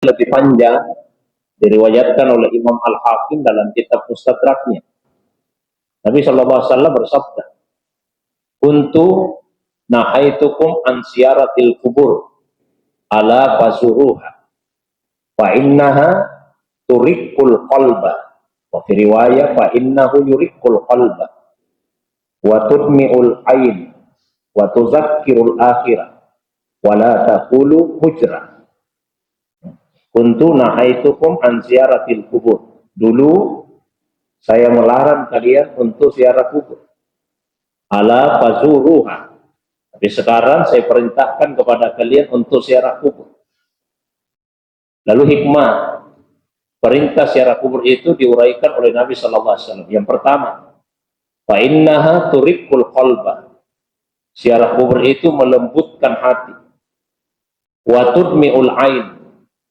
lebih panjang diriwayatkan oleh Imam Al-Hakim dalam kitab Mustadraknya. Nabi SAW bersabda, "Kuntu nahaitukum an siyaratil kubur ala fazuruha fa innaha turikul qalba wa fi riwayah fa innahu yurikul qalba wa tudmi'ul ain wa tuzakkirul akhirah wa la taqulu hujrah." Kuntu nahaitukum an ziyaratil kubur. Dulu saya melarang kalian untuk ziarah kubur. Ala fazuruha. Tapi sekarang saya perintahkan kepada kalian untuk ziarah kubur. Lalu hikmah perintah ziarah kubur itu diuraikan oleh Nabi sallallahu alaihi wasallam. Yang pertama, fa innaha turikul qalba. Ziarah kubur itu melembutkan hati. Wa tudmi'ul ain,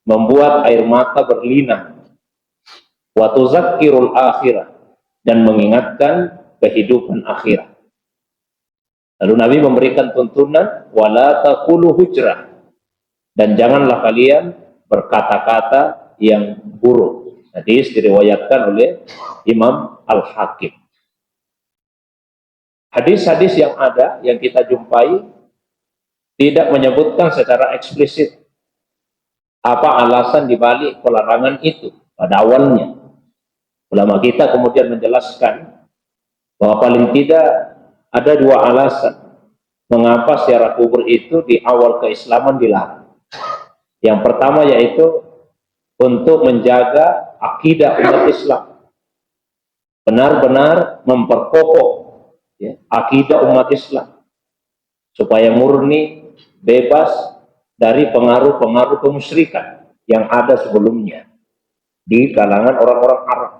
membuat air mata berlinang. Wa tuzakkirul akhirah, dan mengingatkan kehidupan akhirat. Lalu Nabi memberikan tuntunan, wala taqulu hujrah, dan janganlah kalian berkata-kata yang buruk. Hadis diriwayatkan oleh Imam Al-Hakim. Hadis-hadis yang ada, yang kita jumpai, tidak menyebutkan secara eksplisit apa alasan dibalik pelarangan itu pada awalnya. Ulama kita kemudian menjelaskan bahwa paling tidak ada dua alasan mengapa ziarah kubur itu di awal keislaman dilarang. Yang pertama yaitu untuk menjaga akidah umat Islam, benar-benar memperkokoh akidah umat Islam supaya murni, bebas dari pengaruh-pengaruh kemusyrikan yang ada sebelumnya di kalangan orang-orang Arab.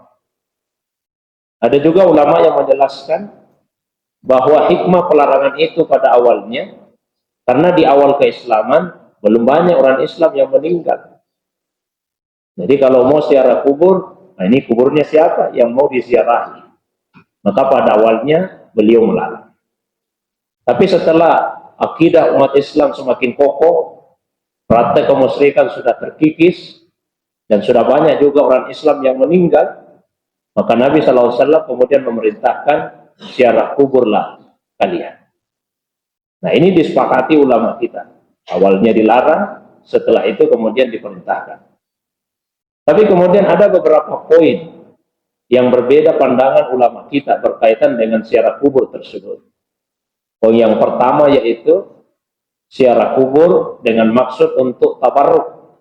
Ada juga ulama yang menjelaskan bahwa hikmah pelarangan itu pada awalnya karena di awal keislaman belum banyak orang Islam yang meninggal. Jadi kalau mau ziarah kubur, nah ini kuburnya siapa yang mau diziarahi? Maka pada awalnya beliau melarang. Tapi setelah akidah umat Islam semakin kokoh, praktek kemusyrikan sudah terkikis, dan sudah banyak juga orang Islam yang meninggal, maka Nabi SAW kemudian memerintahkan ziarah kuburlah kalian. Nah ini disepakati ulama kita. Awalnya dilarang, setelah itu kemudian diperintahkan. Tapi kemudian ada beberapa poin yang berbeda pandangan ulama kita berkaitan dengan ziarah kubur tersebut. Poin yang pertama yaitu ziarah kubur dengan maksud untuk tabarruk,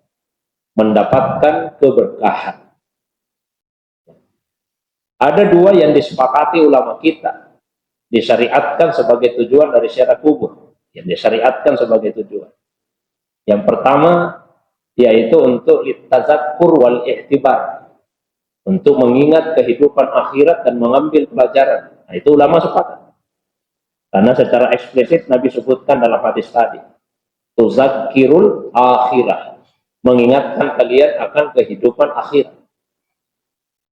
mendapatkan keberkahan. Ada dua yang disepakati ulama kita disyariatkan sebagai tujuan dari ziarah kubur, yang disyariatkan sebagai tujuan. Yang pertama yaitu untuk litazakkur wal i'tibar, untuk mengingat kehidupan akhirat dan mengambil pelajaran. Nah, itu ulama sepakat. Karena secara eksplisit Nabi sebutkan dalam hadis tadi, tuzakkirul akhirah, mengingatkan kalian akan kehidupan akhirat.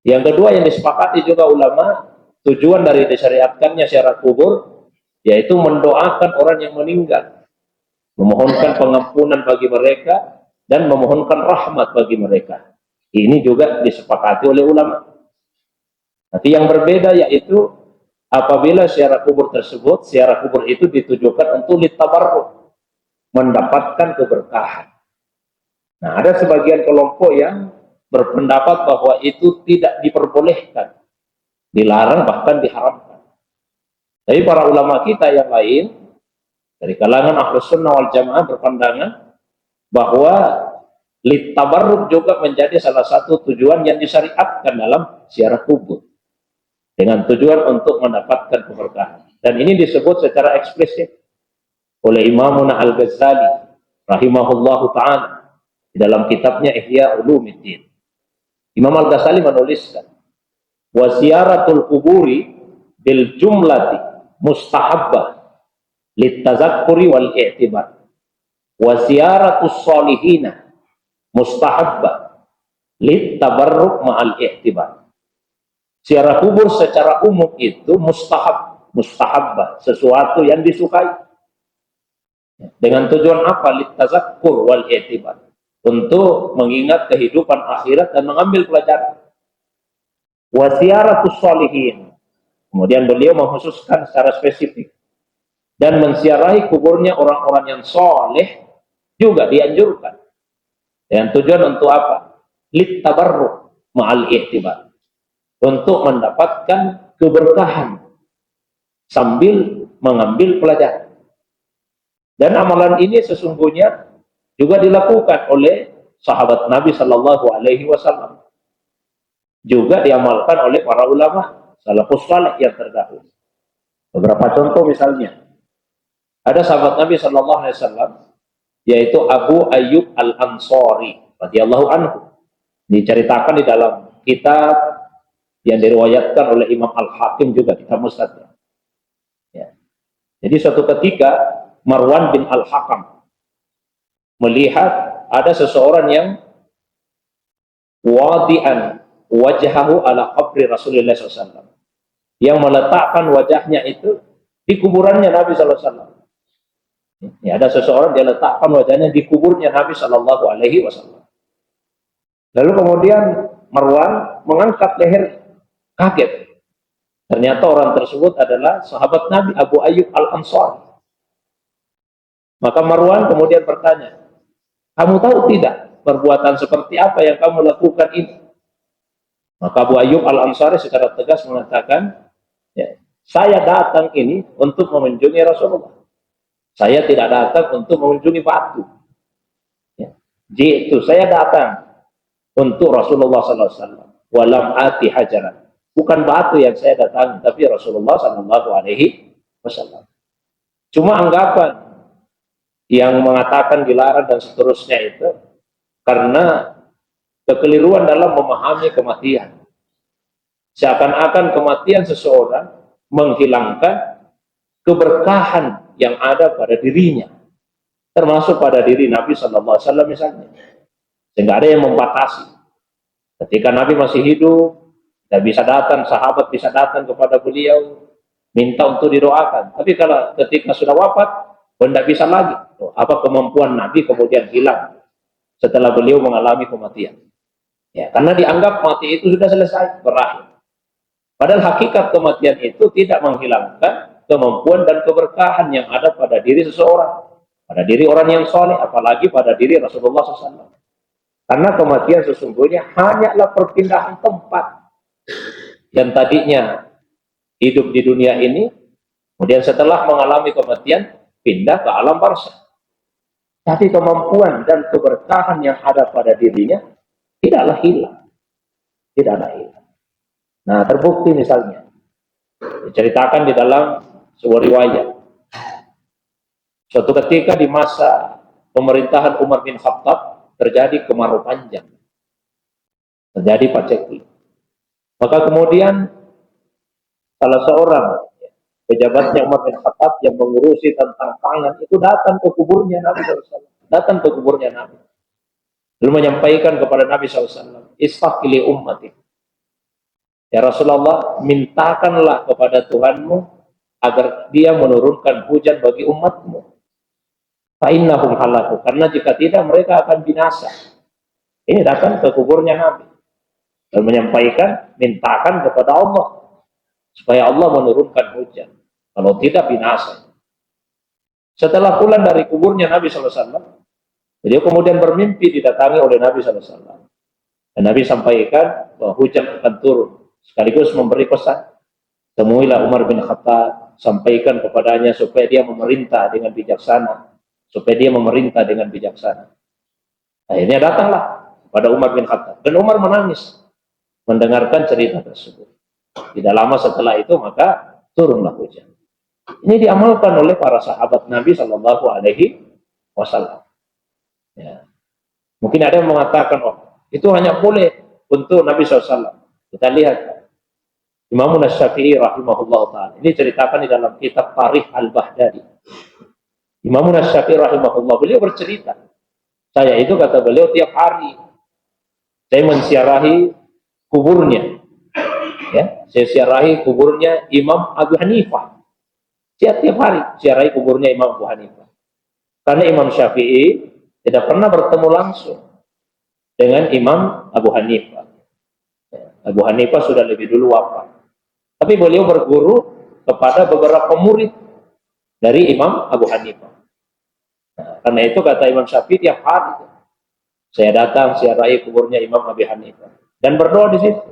Yang kedua yang disepakati juga ulama, tujuan dari disyariatkannya ziarah kubur yaitu mendoakan orang yang meninggal, memohonkan pengampunan bagi mereka dan memohonkan rahmat bagi mereka. Ini juga disepakati oleh ulama. Tapi yang berbeda yaitu apabila ziarah kubur tersebut, ziarah kubur itu ditujukan untuk litabarruk, mendapatkan keberkahan. Nah, ada sebagian kelompok yang berpendapat bahwa itu tidak diperbolehkan, dilarang bahkan diharamkan. Tapi para ulama kita yang lain dari kalangan Ahlus Sunnah wal Jamaah berpandangan bahwa litabarruk juga menjadi salah satu tujuan yang disyariatkan dalam ziarah kubur dengan tujuan untuk mendapatkan keberkahan. Dan ini disebut secara eksplisit oleh Imamuna Al-Ghazali rahimahullahu ta'ala di dalam kitabnya Ihya Ulumuddin. Imam Al-Ghazali menuliskan, wa ziyaratul kuburi bil jumlati mustahabbah litazakkuri wal i'tibar, wa ziyaratus solihina mustahabbah litabarruk ma'al i'tibar. Ziarah kubur secara umum itu mustahabbah, sesuatu yang disukai. Dengan tujuan apa? Litazakkur wal i'tibar, untuk mengingat kehidupan akhirat dan mengambil pelajaran. Wa ziyaratus sholihin. Kemudian beliau mengkhususkan secara spesifik dan menziarahi kuburnya orang-orang yang soleh juga dianjurkan. Dengan tujuan untuk apa? Littabarruk ma'al ihtibar. Untuk mendapatkan keberkahan sambil mengambil pelajaran. Dan amalan ini sesungguhnya juga dilakukan oleh sahabat Nabi Shallallahu Alaihi Wasallam. Juga diamalkan oleh para ulama salafus saleh yang terdahulu. Beberapa contoh misalnya, ada sahabat Nabi Shallallahu Alaihi Wasallam yaitu Abu Ayyub Al Ansari radhiyallahu anhu. Diceritakan di dalam kitab yang diriwayatkan oleh Imam Al Hakim juga kitab Mustadrak. Ya. Jadi suatu ketika Marwan bin Al Hakam melihat ada seseorang yang wadi'an wajhahu ala qabri Rasulullah SAW, yang meletakkan wajahnya itu di kuburannya Nabi SAW. Ya, ada seseorang dia letakkan wajahnya di kuburnya Nabi SAW. Lalu kemudian Marwan mengangkat leher, kaget. Ternyata orang tersebut adalah sahabat Nabi Abu Ayyub Al Ansari. Maka Marwan kemudian bertanya, kamu tahu tidak perbuatan seperti apa yang kamu lakukan ini? Maka Abu Ayyub Al Ansari secara tegas mengatakan, ya, saya datang ini untuk mengunjungi Rasulullah. Saya tidak datang untuk mengunjungi batu. Ya. Jitu, saya datang untuk Rasulullah SAW. Walam ati hajaran. Bukan batu yang saya datang, tapi Rasulullah SAW. Cuma anggapan yang mengatakan dilarang dan seterusnya itu karena kekeliruan dalam memahami kematian. Seakan-akan kematian seseorang menghilangkan keberkahan yang ada pada dirinya, termasuk pada diri Nabi SAW misalnya. Sehingga ada yang membatasi. Ketika Nabi masih hidup, tidak bisa datang, sahabat bisa datang kepada beliau, minta untuk didoakan. Tapi kalau ketika sudah wafat, tidak bisa lagi. Apa kemampuan Nabi kemudian hilang setelah beliau mengalami kematian. Ya, karena dianggap mati itu sudah selesai, berakhir. Padahal hakikat kematian itu tidak menghilangkan kemampuan dan keberkahan yang ada pada diri seseorang, pada diri orang yang soleh, apalagi pada diri Rasulullah SAW. Karena kematian sesungguhnya hanyalah perpindahan tempat. Yang tadinya hidup di dunia ini, kemudian setelah mengalami kematian, pindah ke alam barzakh. Tapi kemampuan dan keberkahan yang ada pada dirinya tidaklah hilang. Tidaklah hilang. Nah, terbukti misalnya diceritakan di dalam sebuah riwayat. Suatu ketika di masa pemerintahan Umar bin Khattab terjadi kemarau panjang. Terjadi paceklik. Maka kemudian salah seorang pejabatnya Umar bin Khattab yang mengurusi tentang pangan itu datang ke kuburnya Nabi SAW. Datang ke kuburnya Nabi. Lalu menyampaikan kepada Nabi SAW, Istaqili ummati. Ya Rasulullah, mintakanlah kepada Tuhanmu agar dia menurunkan hujan bagi umatmu. Fa'innahum halaku. Karena jika tidak mereka akan binasa. Ini datang ke kuburnya Nabi. Dan menyampaikan, mintakan kepada Allah. Supaya Allah menurunkan hujan. Kalau tidak binasa. Setelah pulang dari kuburnya Nabi SAW, beliau kemudian bermimpi didatangi oleh Nabi SAW. Dan Nabi sampaikan bahwa hujan akan turun. Sekaligus memberi pesan. Temuilah Umar bin Khattab, sampaikan kepadanya supaya dia memerintah dengan bijaksana. Supaya dia memerintah dengan bijaksana. Akhirnya datanglah kepada Umar bin Khattab. Dan Umar menangis mendengarkan cerita tersebut. Tidak lama setelah itu maka turunlah hujan. Ini diamalkan oleh para sahabat Nabi Shallallahu Alaihi Wasallam. Ya. Mungkin ada yang mengatakan, oh itu hanya boleh untuk Nabi SAW. Kita lihat Imam Syafi'i rahimahullah ta'ala. Ini ceritakan di dalam kitab Tarikh Al-Baghdadi. Imam Syafi'i rahimahullah, beliau bercerita. Saya itu kata beliau tiap hari saya mensiarahi kuburnya. Ya, saya siarahi kuburnya Imam Abu Hanifah. Tiap hari siarahi kuburnya Imam Abu Hanifah. Karena Imam Syafi'i tidak pernah bertemu langsung. dengan Imam Abu Hanifah. Abu Hanifah sudah lebih dulu wafat. Tapi beliau berguru kepada beberapa murid dari Imam Abu Hanifah. Nah, karena itu kata Imam Syafi'i tiap hari saya datang ziarahi kuburnya Imam Abu Hanifah dan berdoa di situ.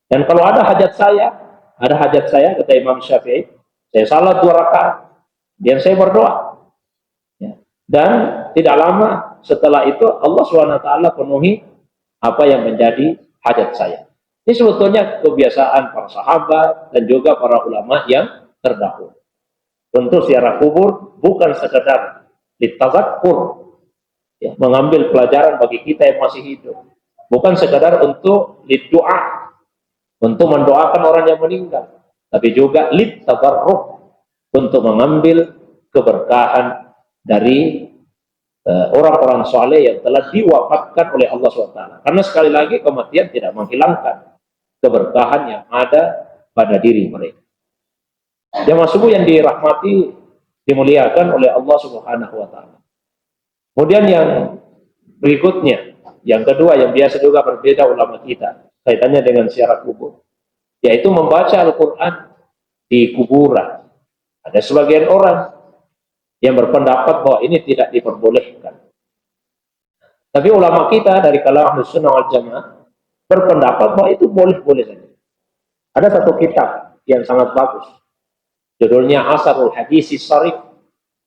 Dan kalau ada hajat saya kata Imam Syafi'i, saya salat 2 rakaat dan saya berdoa. Ya. Dan tidak lama setelah itu Allah SWT penuhi apa yang menjadi hajat saya. Ini sebetulnya kebiasaan para sahabat dan juga para ulama yang terdahulu. Untuk ziarah kubur bukan sekedar ditazakkur, ya, mengambil pelajaran bagi kita yang masih hidup. Bukan sekedar untuk doa, untuk mendoakan orang yang meninggal, tapi juga litabarruk, untuk mengambil keberkahan dari orang-orang soleh yang telah diwafatkan oleh Allah SWT. Karena sekali lagi kematian tidak menghilangkan keberkahan yang ada pada diri mereka. Jamaah subuh yang dirahmati, dimuliakan oleh Allah Subhanahu wa taala. Kemudian yang berikutnya, yang kedua yang biasa juga berbeda ulama kita kaitannya dengan ziarah kubur, yaitu membaca Al-Qur'an di kuburan. Ada sebagian orang yang berpendapat bahwa ini tidak diperbolehkan. Tapi ulama kita dari kalangan Ahlussunnah wal Jamaah berpendapat bahwa itu boleh-boleh saja. Ada satu kitab yang sangat bagus, judulnya Asarul Hadisi Sharif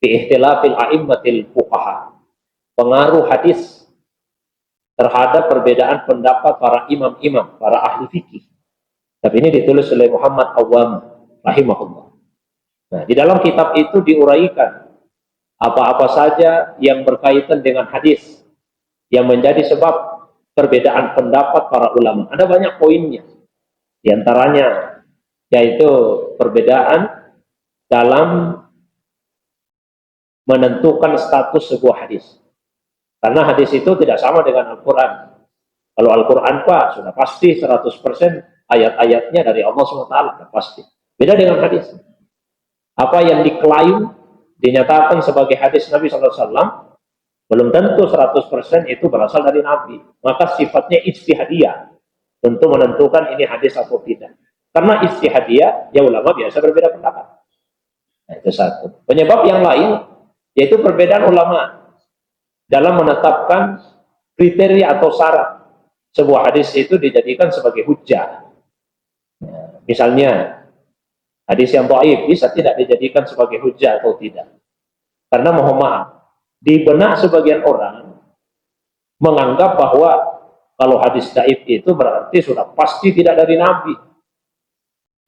fi Ihtilafil A'immatil Fuqaha. Pengaruh hadis terhadap perbedaan pendapat para imam-imam, para ahli fikih. Tapi ini ditulis oleh Muhammad Awam rahimahullah. Nah, di dalam kitab itu diuraikan apa-apa saja yang berkaitan dengan hadis yang menjadi sebab perbedaan pendapat para ulama. Ada banyak poinnya. Di antaranya yaitu perbedaan dalam menentukan status sebuah hadis. Karena hadis itu tidak sama dengan Al-Quran. Kalau Al-Quran Pak sudah pasti 100% ayat-ayatnya dari Allah SWT, pasti. Beda dengan hadis. Apa yang diklaim dinyatakan sebagai hadis Nabi SAW belum tentu 100% itu berasal dari Nabi. Maka sifatnya ijtihadiyah untuk menentukan ini hadis atau tidak. Karena ijtihadiyah, ya ulama biasa berbeda pendapat. Nah, itu satu. Penyebab yang lain yaitu perbedaan ulama dalam menetapkan kriteria atau syarat sebuah hadis itu dijadikan sebagai hujjah. Misalnya hadis yang dhaif bisa tidak dijadikan sebagai hujjah atau tidak. Karena mohon maaf, di benak sebagian orang menganggap bahwa kalau hadis dhaif itu berarti sudah pasti tidak dari Nabi.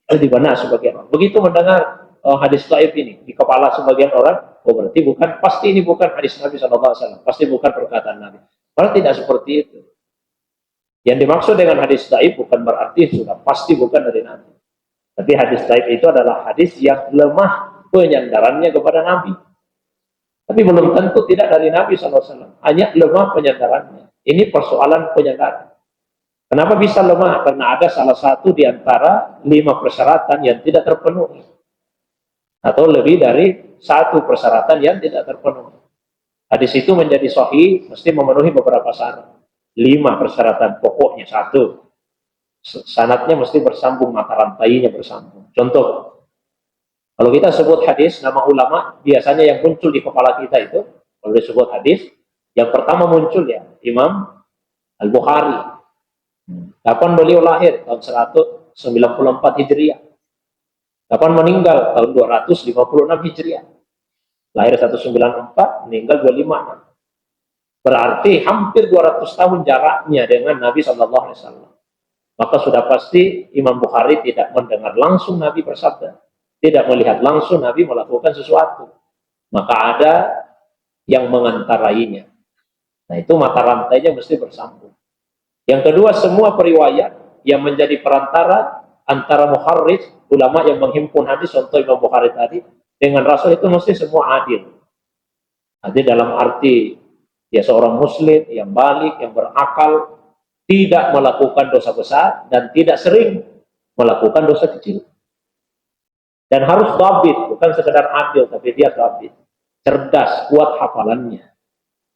Di benak sebagian orang. Begitu mendengar hadis dhaif ini di kepala sebagian orang, oh berarti pasti ini bukan hadis Nabi SAW, pasti bukan perkataan Nabi. Padahal tidak seperti itu. Yang dimaksud dengan hadis dhaif bukan berarti sudah pasti bukan dari Nabi. Tapi hadis dhaif itu adalah hadis yang lemah penyandarannya kepada Nabi. Tapi belum tentu tidak dari Nabi SAW. Hanya lemah penyandarannya. Ini persoalan penyandaran. Kenapa bisa lemah? Karena ada salah satu di antara 5 persyaratan yang tidak terpenuhi. Atau lebih dari 1 persyaratan yang tidak terpenuhi. Hadis itu menjadi sahih mesti memenuhi beberapa syarat. 5 persyaratan pokoknya. 1, sanadnya mesti bersambung, mata rantainya bersambung. Contoh, kalau kita sebut hadis, nama ulama biasanya yang muncul di kepala kita itu, kalau disebut hadis, yang pertama muncul ya Imam Al-Bukhari. Kapan beliau lahir? Tahun 194 Hijriah. Kapan meninggal? Tahun 256 Hijriah. Lahir 194, meninggal 256. Berarti hampir 200 tahun jaraknya dengan Nabi SAW. Maka sudah pasti Imam Bukhari tidak mendengar langsung Nabi bersabda, tidak melihat langsung Nabi melakukan sesuatu. Maka ada yang mengantarainya. Nah itu mata rantainya mesti bersambung. Yang kedua, semua periwayat yang menjadi perantara antara muharris, ulama yang menghimpun hadis, contoh Imam Bukhari tadi, dengan Rasul itu mesti semua adil. Adil dalam arti ya seorang muslim yang balik, yang berakal, tidak melakukan dosa besar dan tidak sering melakukan dosa kecil. Dan harus dhabit, bukan sekedar adil, tapi dia dhabit. Cerdas, kuat hafalannya.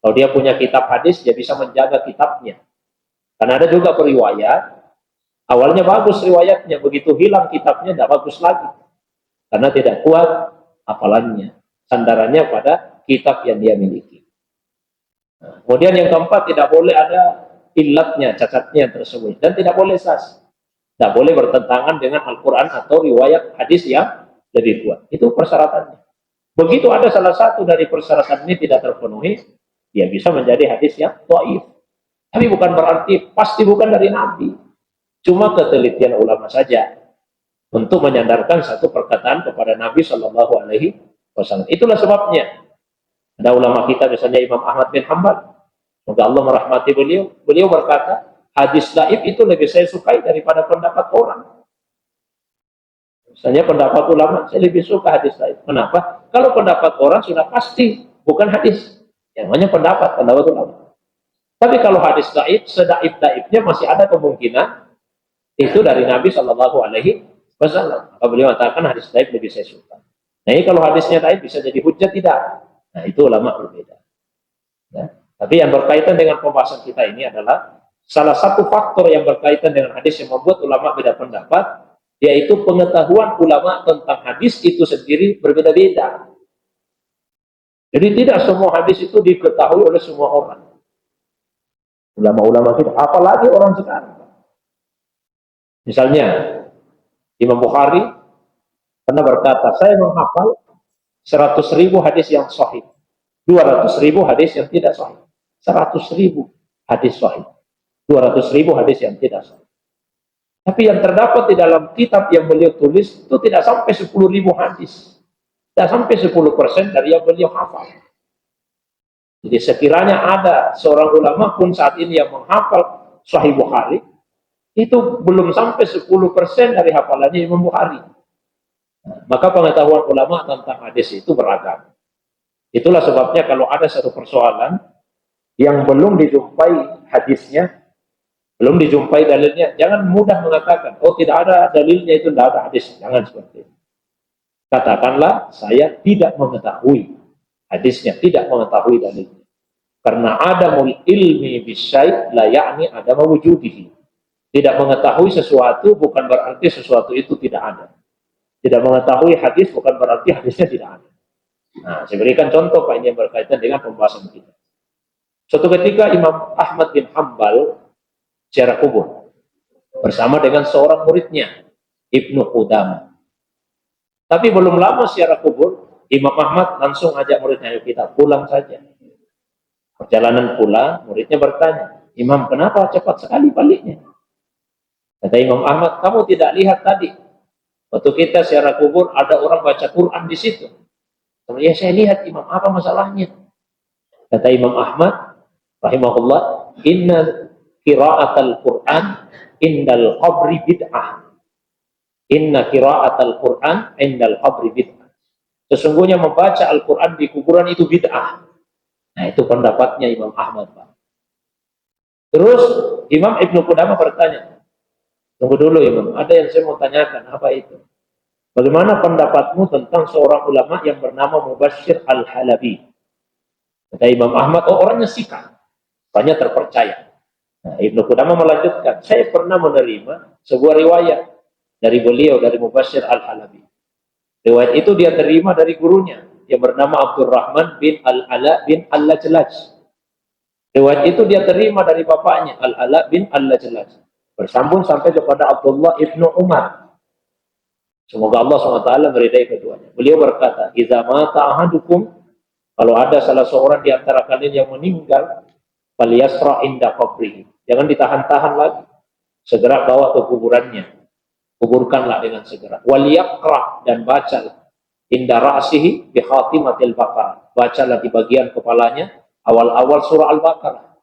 Kalau dia punya kitab hadis, dia bisa menjaga kitabnya. Karena ada juga periwayat, awalnya bagus riwayatnya, begitu hilang kitabnya, tidak bagus lagi. Karena tidak kuat hafalannya, sandarannya pada kitab yang dia miliki. Nah, kemudian yang keempat, tidak boleh ada ilatnya, cacatnya tersebut. Dan tidak boleh sas. Tidak boleh bertentangan dengan Al-Quran atau riwayat hadis yang lebih kuat. Itu persyaratannya. Begitu ada salah satu dari persyaratan ini tidak terpenuhi, dia bisa menjadi hadis yang dhaif. Tapi bukan berarti pasti bukan dari Nabi. Cuma ketelitian ulama saja untuk menyandarkan satu perkataan kepada Nabi Shallallahu Alaihi Wasallam. Itulah sebabnya ada ulama kita, misalnya Imam Ahmad bin Hanbal, semoga Allah merahmati beliau. Beliau berkata, hadis dhaif itu lebih saya sukai daripada pendapat orang. Misalnya pendapat ulama, saya lebih suka hadis dhaif. Kenapa? Kalau pendapat orang sudah pasti bukan hadis. Yang namanya pendapat ulama. Tapi kalau hadis dhaif, sedaif-daifnya masih ada kemungkinan itu dari Nabi Shallallahu Alaihi Wasallam. Maka beliau mengatakan hadis dhaif lebih saya suka. Nah ini kalau hadisnya dhaif bisa jadi hujjah tidak? Nah itu ulama berbeda. Ya. Tapi yang berkaitan dengan pembahasan kita ini adalah salah satu faktor yang berkaitan dengan hadis yang membuat ulama beda pendapat, yaitu pengetahuan ulama tentang hadis itu sendiri berbeda-beda. Jadi tidak semua hadis itu diketahui oleh semua orang. Ulama-ulama kita, apalagi orang sekarang. Misalnya, Imam Bukhari pernah berkata, saya menghafal 100.000 hadis yang sahih, 200.000 hadis yang tidak sahih, 100.000 hadis sahih, 200.000 hadis yang tidak sahih. Tapi yang terdapat di dalam kitab yang beliau tulis itu tidak sampai 10.000 hadis, tidak sampai 10% dari yang beliau hafal. Jadi sekiranya ada seorang ulama pun saat ini yang menghafal Sahih Bukhari, itu belum sampai 10% dari hafalannya Imam Bukhari. Maka pengetahuan ulama tentang hadis itu beragam. Itulah sebabnya kalau ada satu persoalan yang belum dijumpai hadisnya, belum dijumpai dalilnya, jangan mudah mengatakan, oh tidak ada dalilnya, itu tidak ada hadis. Jangan seperti itu. Katakanlah, saya tidak mengetahui hadisnya, tidak mengetahui dalilnya. Karena adamul ilmi bisyai' la ya'ni adama wujudihi. Tidak mengetahui sesuatu bukan berarti sesuatu itu tidak ada. Tidak mengetahui hadis bukan berarti hadisnya tidak ada. Nah, saya berikan contoh Pak, ini yang berkaitan dengan pembahasan kita. Suatu ketika Imam Ahmad bin Hanbal ziarah kubur bersama dengan seorang muridnya, Ibnu Qudamah. Tapi belum lama ziarah kubur, Imam Ahmad langsung ajak muridnya, ayo kita pulang saja. Perjalanan pulang, muridnya bertanya, Imam, kenapa cepat sekali baliknya? Kata Imam Ahmad, kamu tidak lihat tadi waktu kita ziarah kubur ada orang baca Quran di situ. Kemudian saya lihat, Imam, apa masalahnya? Kata Imam Ahmad rahimahullah, inna qira'atal Quran indal qabri bid'ah. Inna qira'atal Quran indal qabri bid'ah. Sesungguhnya membaca Al-Quran di kuburan itu bid'ah. Nah itu pendapatnya Imam Ahmad, Pak. Terus Imam Ibnu Qudamah bertanya, tunggu dulu Imam, ada yang saya mau tanyakan, apa itu? Bagaimana pendapatmu tentang seorang ulama yang bernama Mubashir Al-Halabi? Kata Imam Ahmad, oh orangnya sikap, orangnya terpercaya. Nah, Ibnu Qudamah melanjutkan, saya pernah menerima sebuah riwayat dari beliau, dari Mubashir Al-Halabi. Riwayat itu dia terima dari gurunya yang bernama Abdurrahman bin Al-Ala bin Al-Lajlaj. Riwayat itu dia terima dari bapaknya Al-Ala bin Al-Lajlaj. Bersambung sampai kepada Abdullah ibnu Umar. Semoga Allah SWT meridai keduanya. Beliau berkata, "Idza mata ahadukum," kalau ada salah seorang di antara kalian yang meninggal, falyasra inda qabrihi. Jangan ditahan-tahan lagi. Segera bawa ke kuburannya. Kuburkanlah dengan segera. Wal yaqra, dan bacalah inda ra'sihi bi khatimatil Baqarah. Bacalah di bagian kepalanya awal-awal surah Al-Baqarah.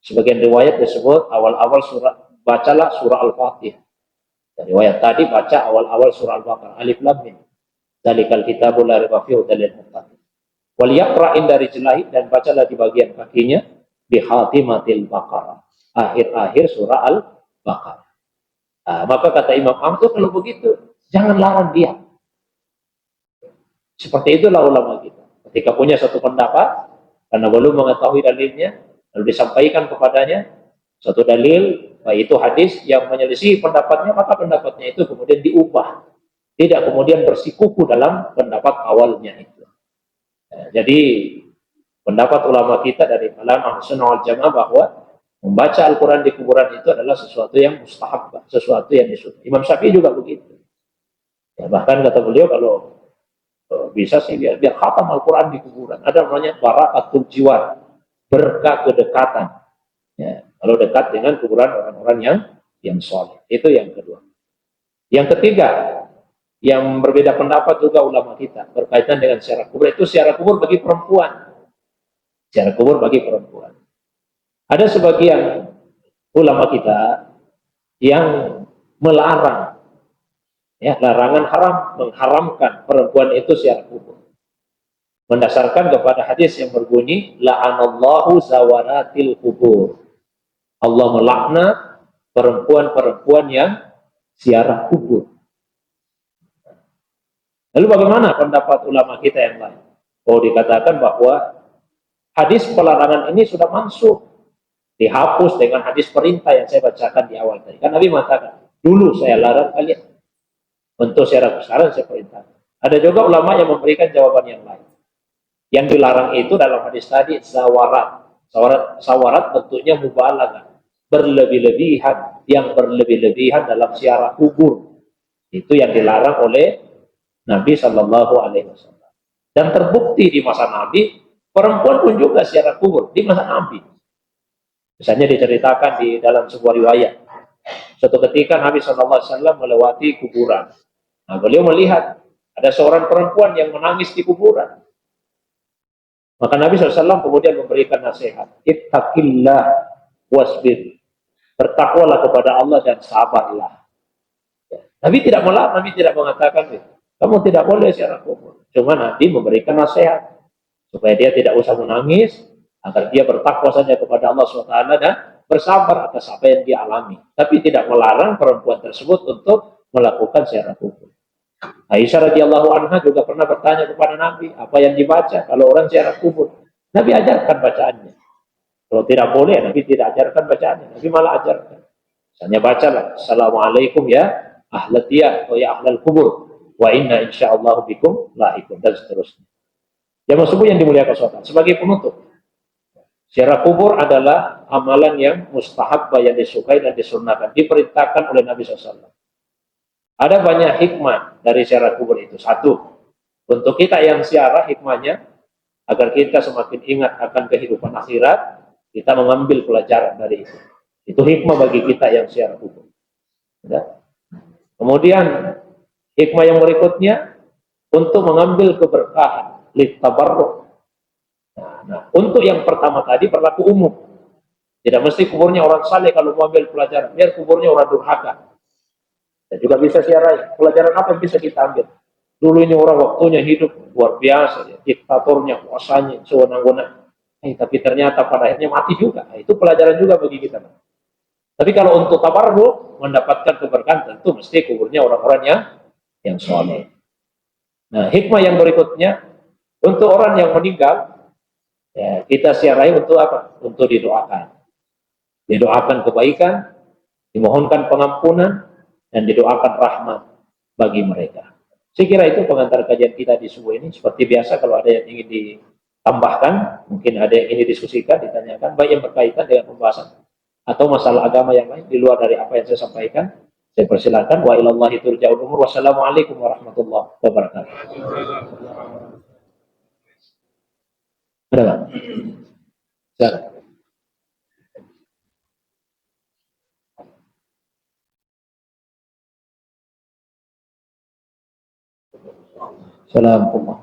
Sebagian riwayat disebut awal-awal surah, bacalah surah Al-Fatihah. Riwayat tadi baca awal-awal surah Al-Baqarah. Alif Lam Mim. Dzalikal kitabul la raiba fihi hudal lil muttaqin. Wal yaqra inda rijlahi, dan bacalah di bagian kakinya bi khatimatil Baqarah. Akhir-akhir surah Al-Baqarah. Nah, maka kata Imam Ahmad, kalau begitu jangan larang dia. Seperti itulah ulama kita. Ketika punya satu pendapat, karena belum mengetahui dalilnya, lalu disampaikan kepadanya satu dalil, baik itu hadis yang menyelisih pendapatnya, maka pendapatnya itu kemudian diubah, tidak kemudian bersikuku dalam pendapat awalnya itu. Jadi pendapat ulama kita dari kalangan Ahlussunnah wal Jamaah bahwa membaca Al-Quran di kuburan itu adalah sesuatu yang mustahab, sesuatu yang disukai. Imam Syafi'i juga begitu. Ya, bahkan kata beliau kalau bisa sih biar khatam Al-Quran di kuburan. Ada namanya barakatul jiwar, berkah kedekatan. Ya, kalau dekat dengan kuburan orang-orang yang soleh. Itu yang kedua. Yang ketiga, yang berbeda pendapat juga ulama kita berkaitan dengan ziarah kubur, itu ziarah kubur bagi perempuan. Ziarah kubur bagi perempuan. Ada sebagian ulama kita yang melarang, ya, larangan haram, mengharamkan perempuan itu ziarah kubur. Mendasarkan kepada hadis yang berbunyi, la'anallahu zawaratil kubur. Allah melaknat perempuan-perempuan yang ziarah kubur. Lalu bagaimana pendapat ulama kita yang lain? Oh, dikatakan bahwa hadis pelarangan ini sudah masuk, dihapus dengan hadis perintah yang saya bacakan di awal tadi. Kan Nabi mengatakan, dulu saya larang kalian, untuk ziarah kubur, sekarang saya perintah. Ada juga ulama yang memberikan jawaban yang lain. Yang dilarang itu dalam hadis tadi zawarat. Sawarat bentuknya mubalaghah, berlebih-lebihan, yang berlebih-lebihan dalam ziarah kubur. Itu yang dilarang oleh Nabi Shallallahu Alaihi Wasallam. Dan terbukti di masa Nabi, perempuan pun juga ziarah kubur di masa Nabi. Misalnya diceritakan di dalam sebuah riwayat. Suatu ketika Nabi Shallallahu Alaihi Wasallam melewati kuburan. Nah, beliau melihat ada seorang perempuan yang menangis di kuburan. Maka Nabi SAW kemudian memberikan nasihat, ittaqillah wasbir, bertakwalah kepada Allah dan sabarlah. Nabi tidak melarang, Nabi tidak mengatakan, kamu tidak boleh ziarah kubur. Cuma Nabi memberikan nasihat supaya dia tidak usah menangis, agar dia bertakwa saja kepada Allah SWT dan bersabar atas apa yang dia alami. Tapi tidak melarang perempuan tersebut untuk melakukan ziarah kubur. Aisyah radhiyallahu anha juga pernah bertanya kepada Nabi, apa yang dibaca kalau orang ziarah kubur? Nabi ajarkan bacaannya. Kalau tidak boleh, Nabi tidak ajarkan bacaannya. Nabi malah ajarkan. Misalnya bacalah, Assalamualaikum ya ahlat diyah, ya ahlal kubur, wa inna insyaallah bikum lahikum, dan seterusnya. Jamaah subuh yang dimuliakan Allah. Sebagai penutup, ziarah kubur adalah amalan yang mustahab, yang disukai dan disunahkan, diperintahkan oleh Nabi SAW. Ada banyak hikmah dari ziarah kubur itu. Satu, untuk kita yang ziarah, hikmahnya agar kita semakin ingat akan kehidupan akhirat, kita mengambil pelajaran dari itu. Itu hikmah bagi kita yang ziarah kubur. Ya. Kemudian hikmah yang berikutnya untuk mengambil keberkahan, litabarruk. Nah, untuk yang pertama tadi berlaku umum. Tidak mesti kuburnya orang saleh kalau mau ambil pelajaran, biar kuburnya orang durhaka. Dan juga bisa ziarah. Pelajaran apa yang bisa kita ambil? Dulu ini orang waktunya hidup luar biasa, ya. Diktatornya, kuasanya, sewenang-wenang. Tapi ternyata pada akhirnya mati juga. Itu pelajaran juga bagi kita. Tapi kalau untuk tabarruk, mendapatkan keberkahan, tentu mesti kuburnya orang-orang yang soleh. Nah, hikmah yang berikutnya, untuk orang yang meninggal, ya, kita ziarahi untuk apa? Untuk didoakan. Didoakan kebaikan, dimohonkan pengampunan, dan didoakan rahmat bagi mereka. Saya kira itu pengantar kajian kita di subuh ini. Seperti biasa, kalau ada yang ingin ditambahkan, mungkin ada yang ingin didiskusikan, ditanyakan, baik yang berkaitan dengan pembahasan atau masalah agama yang lain di luar dari apa yang saya sampaikan, saya persilakan. Wa ilallahi turja'ul umur. Wassalamualaikum warahmatullahi wabarakatuh. Ada nggak? Silakan. Assalamualaikum.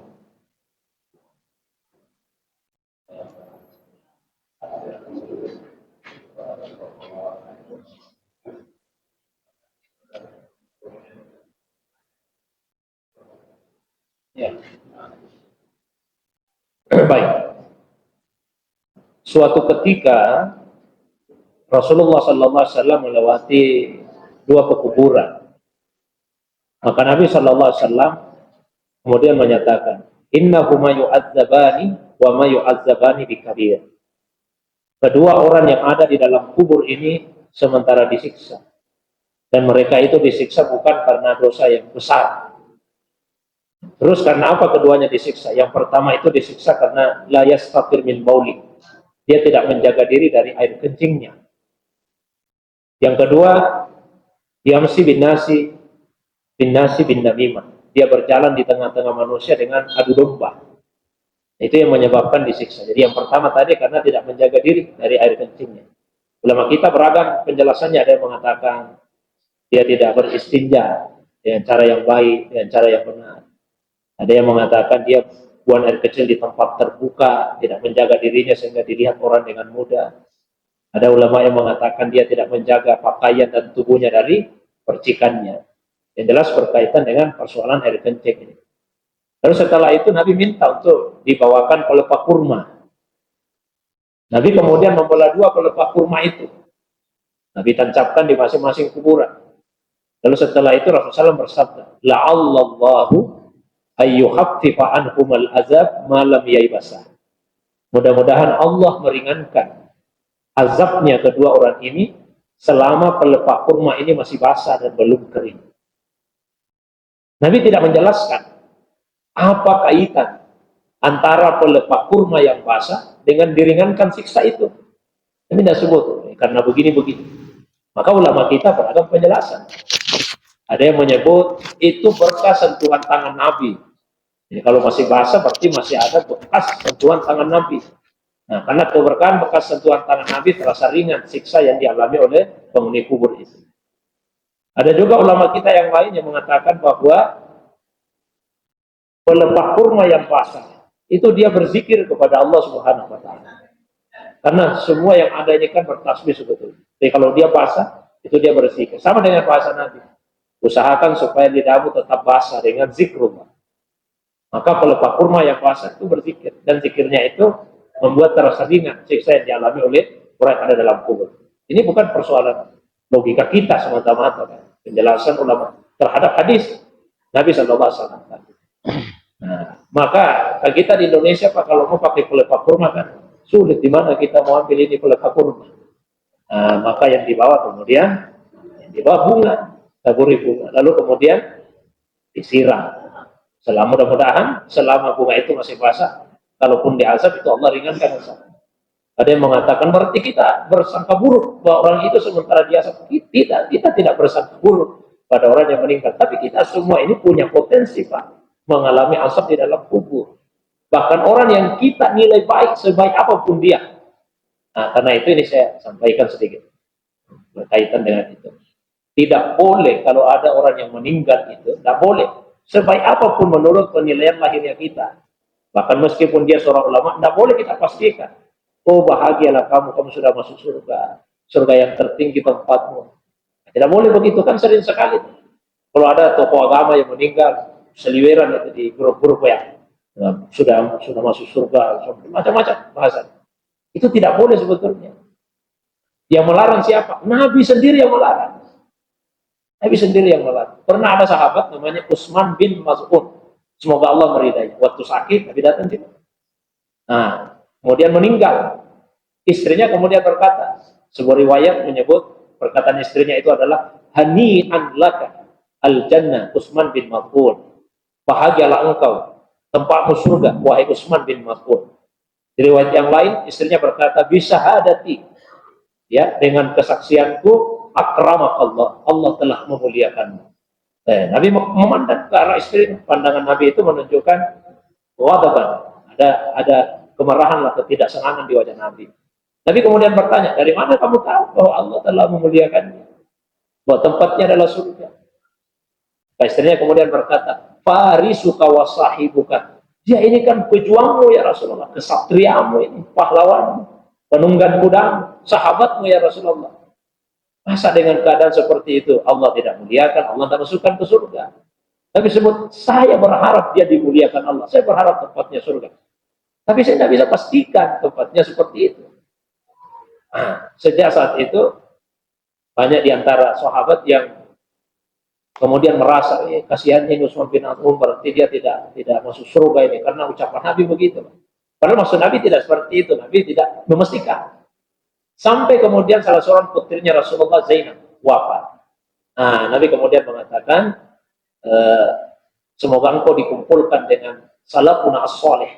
Ya. Baik. Suatu ketika Rasulullah SAW melewati dua pekuburan. Maka Nabi SAW kemudian menyatakan, innahuma yu'adzabani wa ma yu'adzabani bikabir. Kedua orang yang ada di dalam kubur ini sementara disiksa. Dan mereka itu disiksa bukan karena dosa yang besar. Terus karena apa keduanya disiksa? Yang pertama itu disiksa karena la yastatir min bauli. Dia tidak menjaga diri dari air kencingnya. Yang kedua, yamsi bin nasi bin namimah. Dia berjalan di tengah-tengah manusia dengan adu domba. Itu yang menyebabkan disiksa. Jadi yang pertama tadi karena tidak menjaga diri dari air kencingnya. Ulama kita beragam penjelasannya, ada yang mengatakan dia tidak beristinja dengan cara yang baik, dengan cara yang benar. Ada yang mengatakan dia buang air kecil di tempat terbuka, tidak menjaga dirinya sehingga dilihat orang dengan mudah. Ada ulama yang mengatakan dia tidak menjaga pakaian dan tubuhnya dari percikannya. Yang jelas berkaitan dengan persoalan air kencing ini. Lalu setelah itu Nabi minta untuk dibawakan pelepah kurma. Nabi kemudian membelah dua pelepah kurma itu. Nabi tancapkan di masing-masing kuburan. Lalu setelah itu Rasulullah SAW bersabda, la'allallahu ayyuhaffifa anhumal azab malam yaibasah. Mudah-mudahan Allah meringankan azabnya kedua orang ini selama pelepah kurma ini masih basah dan belum kering. Nabi tidak menjelaskan apa kaitan antara pelepah kurma yang basah dengan diringankan siksa itu. Nabi tidak sebut karena begini-begini. Maka ulama kita beragam penjelasan. Ada yang menyebut itu berkas sentuhan tangan Nabi. Jadi kalau masih basah berarti masih ada bekas sentuhan tangan Nabi. Nah, karena keberkahan bekas sentuhan tangan Nabi terasa ringan siksa yang dialami oleh penghuni kubur itu. Ada juga ulama kita yang lain yang mengatakan bahwa pelepah kurma yang basah itu dia berzikir kepada Allah Subhanahu wa taala. Karena semua yang ada ini kan bertasbih sebetulnya. Jadi kalau dia basah, itu dia berzikir. Sama dengan bahasa Nabi. Usahakan supaya lidahmu tetap basah dengan zikrullah. Maka pelepah kurma yang basah itu berzikir. Dan zikirnya itu membuat terasa ringan siksa yang dialami oleh orang yang ada dalam kubur. Ini bukan persoalan logika kita semata-mata. Kan? Penjelasan ulama terhadap hadis Nabi SAW. Nah, maka kita di Indonesia Pak, kalau mau pakai pelepah kurma kan sulit, di mana kita mau ambil ini pelepah kurma. Nah, maka yang dibawa kemudian yang dibawa bunga, taburi bunga, lalu kemudian disiram. Mudah-mudahan selama bunga itu masih basah, kalaupun diazab itu Allah ringankan azab. Ada yang mengatakan berarti kita bersangka buruk bahwa orang itu sementara diazab. Kita tidak bersangka buruk pada orang yang meninggal, tapi kita semua ini punya potensi Pak mengalami azab di dalam kubur. Bahkan orang yang kita nilai baik sebaik apapun dia. Nah, karena itu ini saya sampaikan sedikit berkaitan dengan itu. Tidak boleh kalau ada orang yang meninggal itu, tidak boleh. Sebaik apapun menurut penilaian lahirnya kita. Bahkan meskipun dia seorang ulama, tidak boleh kita pastikan. Oh bahagialah kamu sudah masuk surga. Surga yang tertinggi tempatmu. Tidak boleh begitu, kan sering sekali. Kalau ada tokoh agama yang meninggal, seliweran itu di grup-grup ya. Sudah masuk surga, macam-macam bahasa. Itu tidak boleh sebetulnya. Yang melarang siapa? Nabi sendiri yang melarang. Nabi sendiri yang melarang. Pernah ada sahabat namanya Utsman bin Mas'ud. Semoga Allah meridai. Waktu sakit, Nabi datang juga. Nah, kemudian meninggal. Istrinya kemudian berkata, sebuah riwayat menyebut perkataan istrinya itu adalah hani'an laka al-jannah Utsman bin Mas'ud. Bahagialah engkau, tempatmu surga, wahai Utsman bin Mas'ud. Di riwayat yang lain, istrinya berkata, bisa hadati, ya, dengan kesaksianku, akramak Allah telah memuliakanmu. Nabi memandang ke arah istri, pandangan Nabi itu menunjukkan ghadaban, ada kemarahan atau ketidaksenangan di wajah Nabi. Nabi kemudian bertanya, dari mana kamu tahu bahwa Allah telah memuliakanmu? Bahwa tempatnya adalah surga. Istrinya kemudian berkata, farisuka wa sahibuka. Dia ini kan pejuangmu ya Rasulullah, kesatriamu ini, pahlawanmu, penunggang kudamu, sahabatmu ya Rasulullah. Masa dengan keadaan seperti itu Allah tidak muliakan, Allah tidak masukkan ke surga. Tapi sebut, saya berharap dia dimuliakan Allah, saya berharap tempatnya surga. Tapi saya tidak bisa pastikan tempatnya seperti itu. Nah, sejak saat itu banyak diantara sahabat yang kemudian merasa, kasihan ini Utsman bin Affan, berarti dia tidak masuk surga ini karena ucapan Nabi begitu. Padahal maksud Nabi tidak seperti itu. Nabi tidak memastikan. Sampai kemudian salah seorang putrinya Rasulullah Zainab wafat. Nah, Nabi kemudian mengatakan, semoga engkau dikumpulkan dengan salafun as-soleh,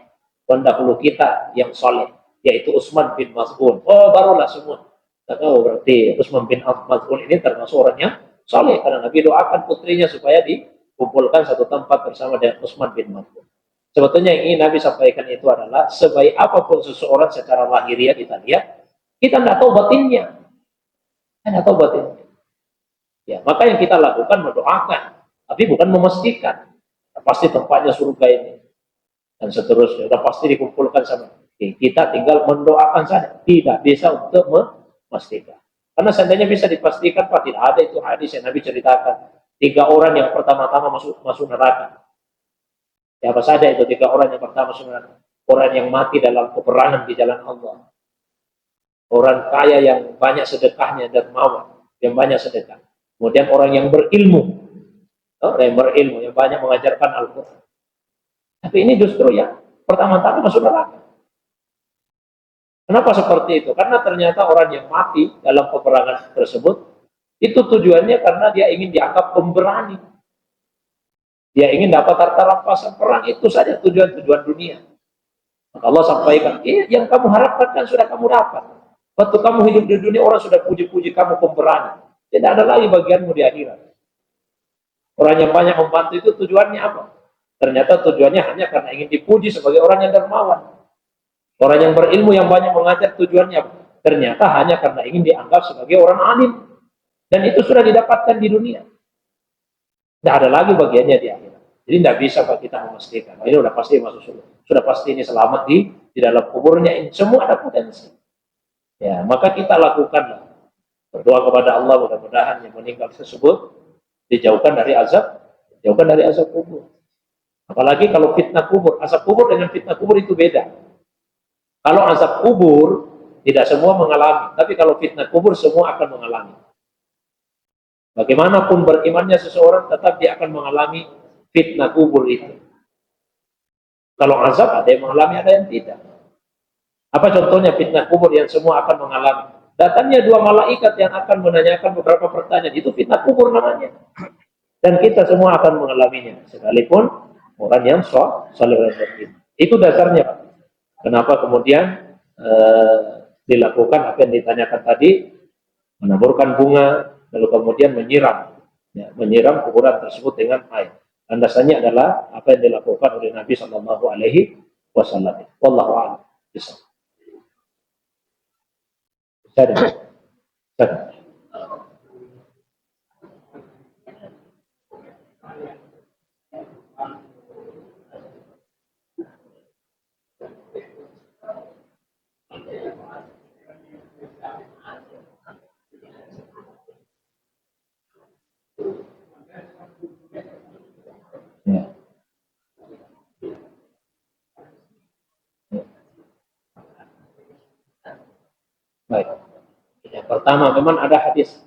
pendahulu kita yang soleh, yaitu Utsman bin Maz'un. Oh, barulah semua. Oh, berarti Utsman bin Maz'un ini termasuk orang yang soleh, karena Nabi doakan putrinya supaya dikumpulkan satu tempat bersama dengan Utsman bin Maz'un. Sebetulnya yang ingin Nabi sampaikan itu adalah, sebaik apapun seseorang secara lahiriah kita lihat, kita tidak tahu batinnya. Kita tidak tahu batinnya. Ya, maka yang kita lakukan mendoakan, tapi bukan memastikan. Pasti tempatnya surga ini. Dan seterusnya. Sudah pasti dikumpulkan sama. Kita tinggal mendoakan saja. Tidak bisa untuk memastikan. Karena seandainya bisa dipastikan, Pak, tidak ada itu hadis yang Nabi ceritakan. 3 orang yang pertama-tama masuk neraka. Siapa saja itu 3 orang yang pertama masuk neraka? Orang yang mati dalam peperangan di jalan Allah. Orang kaya yang banyak sedekahnya, dermawan, yang banyak sedekah. Kemudian orang yang berilmu, yang banyak mengajarkan Al-Quran. Tapi ini justru ya pertama-tama masuk neraka. Kenapa seperti itu? Karena ternyata orang yang mati dalam peperangan tersebut, itu tujuannya karena dia ingin dianggap pemberani. Dia ingin dapat harta rampasan perang, itu saja tujuan-tujuan dunia. Maka Allah sampaikan, yang kamu harapkan kan sudah kamu dapat. Waktu kamu hidup di dunia, orang sudah puji-puji kamu pemberani. Tidak ada lagi bagianmu di akhirat. Orang yang banyak membantu itu tujuannya apa? Ternyata tujuannya hanya karena ingin dipuji sebagai orang yang dermawan. Orang yang berilmu yang banyak mengajar tujuannya apa? Ternyata hanya karena ingin dianggap sebagai orang alim. Dan itu sudah didapatkan di dunia. Tidak ada lagi bagiannya di akhirat. Jadi tidak bisa kita memastikan. Ini sudah pasti masuk surga. Sudah pasti ini selamat di dalam kuburnya. Ini semua ada potensi. Ya, maka kita lakukanlah. Berdoa kepada Allah, mudah-mudahan yang meninggal tersebut dijauhkan dari azab kubur. Apalagi kalau fitnah kubur, azab kubur dengan fitnah kubur itu beda. Kalau azab kubur tidak semua mengalami, tapi kalau fitnah kubur semua akan mengalami. Bagaimanapun berimannya seseorang, tetap dia akan mengalami fitnah kubur itu. Kalau azab ada yang mengalami, ada yang tidak. Apa contohnya fitnah kubur yang semua akan mengalami? Datangnya 2 malaikat yang akan menanyakan beberapa pertanyaan. Itu fitnah kubur namanya. Dan kita semua akan mengalaminya. Sekalipun orang yang saleh. Itu dasarnya, Pak. Kenapa kemudian dilakukan apa yang ditanyakan tadi, menaburkan bunga, lalu kemudian menyiram kuburan tersebut dengan air. Dan dasarnya adalah apa yang dilakukan oleh Nabi Shallallahu Alaihi Wasallam. Wallahu a'lam. Sadar. Ya. Baik. Yang pertama, memang ada hadis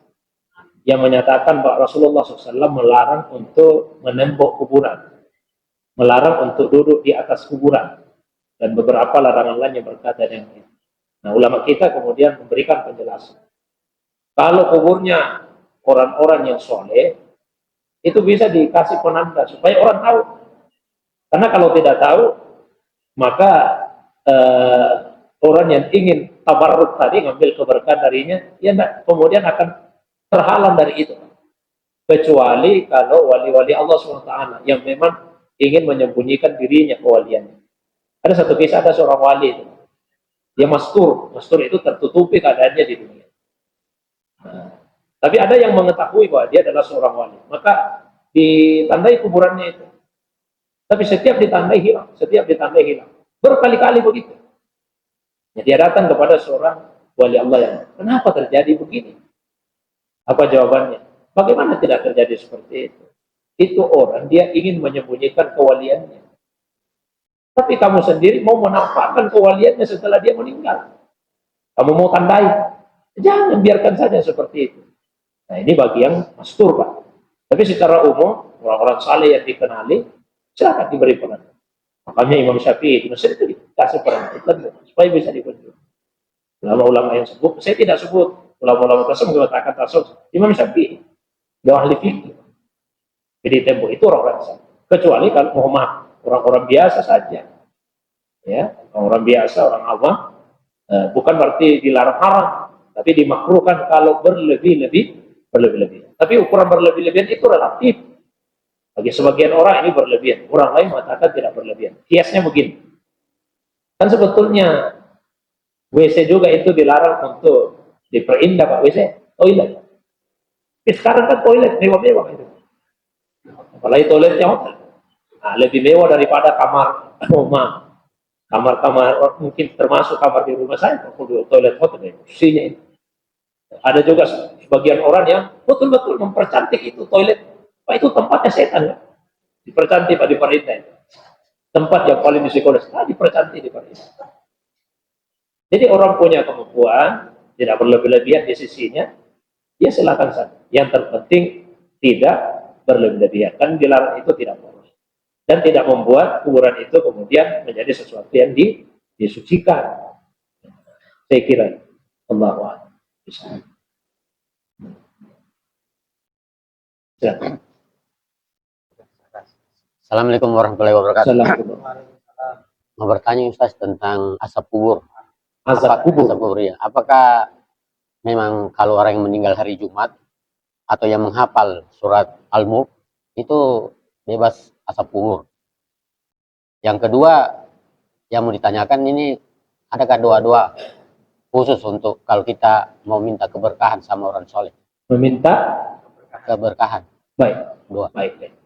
yang menyatakan bahwa Rasulullah SAW melarang untuk menembok kuburan, melarang untuk duduk di atas kuburan, dan beberapa larangan lain yang berkaitan dengan itu. Nah, ulama kita kemudian memberikan penjelasan. Kalau kuburnya orang-orang yang soleh, itu bisa dikasih penanda supaya orang tahu. Karena kalau tidak tahu, maka orang yang ingin tabarruk tadi, ngambil keberkahan darinya, ya enggak, kemudian akan terhalang dari itu. Kecuali kalau wali-wali Allah SWT yang memang ingin menyembunyikan dirinya kewaliannya. Ada satu kisah, ada seorang wali itu. Dia mastur itu tertutupi keadaannya di dunia. Nah, tapi ada yang mengetahui bahwa dia adalah seorang wali. Maka ditandai kuburannya itu. Tapi setiap ditandai hilang. Berkali-kali begitu. Ya, dia datang kepada seorang wali Allah yang, kenapa terjadi begini? Apa jawabannya? Bagaimana tidak terjadi seperti itu? Itu orang, dia ingin menyembunyikan kewaliannya. Tapi kamu sendiri mau menampakkan kewaliannya setelah dia meninggal. Kamu mau tandai? Jangan, biarkan saja seperti itu. Nah, ini bagi yang mastur, Pak. Tapi secara umum, orang-orang saleh yang dikenali, silakan diberi penanda. Makanya Imam Syafi'i di Mesir itu dikasih peran supaya bisa dikunjungi. Ulama-ulama yang sebut, saya tidak sebut ulama-ulama tersebut mengatakan tasawuf. Imam Syafi'i, dia ahli fikih. Jadi tempo itu orang-orang Islam. Kecuali kalau Muhammad orang-orang biasa saja, ya orang biasa, orang awam, bukan berarti dilarang haram, tapi dimakruhkan kalau berlebih-lebih. Tapi ukuran berlebih-lebihan itu relatif. Bagi sebagian orang ini berlebihan, orang lain mengatakan tidak berlebihan. Kiasnya begini, kan sebetulnya WC juga itu dilarang untuk diperindah Pak, WC, toilet. Tapi sekarang kan toilet mewah-mewah itu. Apalagi toiletnya hotel. Nah, lebih mewah daripada kamar rumah. Kamar-kamar mungkin termasuk kamar di rumah saya, toilet hotel isinya itu. Ada juga sebagian orang yang betul-betul mempercantik itu toilet. Pak, itu tempatnya setan ya. Dipercantik Pak, diperintah. Tempat yang paling psikologis, dipercantik, diperintah. Jadi orang punya kemampuan, tidak berlebih-lebihan di sisinya, ya silakan saja. Yang terpenting tidak berlebih-lebihan. Kan dilarang itu tidak boleh. Dan tidak membuat kuburan itu kemudian menjadi sesuatu yang disucikan. Saya kira Allah bisa. Assalamualaikum warahmatullahi wabarakatuh. Assalamualaikum. Mau bertanya Ustaz tentang asap kubur. Azab kubur. Asap kubur ya. Apakah memang kalau orang yang meninggal hari Jumat atau yang menghafal surat Al-Mulk itu bebas asap kubur? Yang kedua yang mau ditanyakan ini, adakah doa-doa khusus untuk kalau kita mau minta keberkahan sama orang soleh? Meminta keberkahan. Baik. Doa. Baik.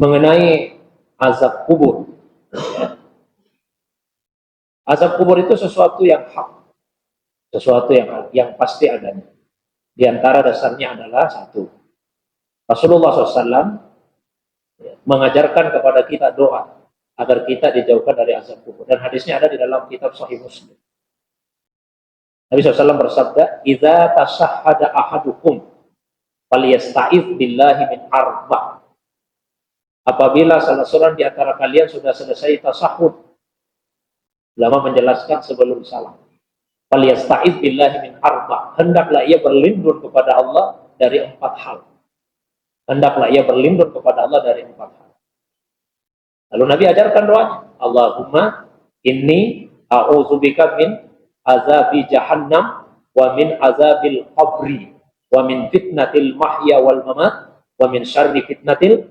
Mengenai azab kubur. Azab kubur itu sesuatu yang hak, sesuatu yang pasti adanya. Di antara dasarnya adalah satu, Rasulullah SAW mengajarkan kepada kita doa agar kita dijauhkan dari azab kubur. Dan hadisnya ada di dalam kitab Sahih Muslim. Nabi SAW bersabda, "Idza tasahhada ahadukum falyasta'iz billahi min arba'." Apabila salah seorang di antara kalian sudah selesai tasahud, ulama menjelaskan sebelum salam, falyasta'iz billahi min arba', hendaklah ia berlindung kepada Allah dari 4 hal. Hendaklah ia berlindung kepada Allah dari 4 hal. Lalu Nabi ajarkan doanya, Allahumma inni a'udzubika min azabi jahannam wa min azabil qabri wa min fitnatil mahya wal mamat wa min syarri fitnatil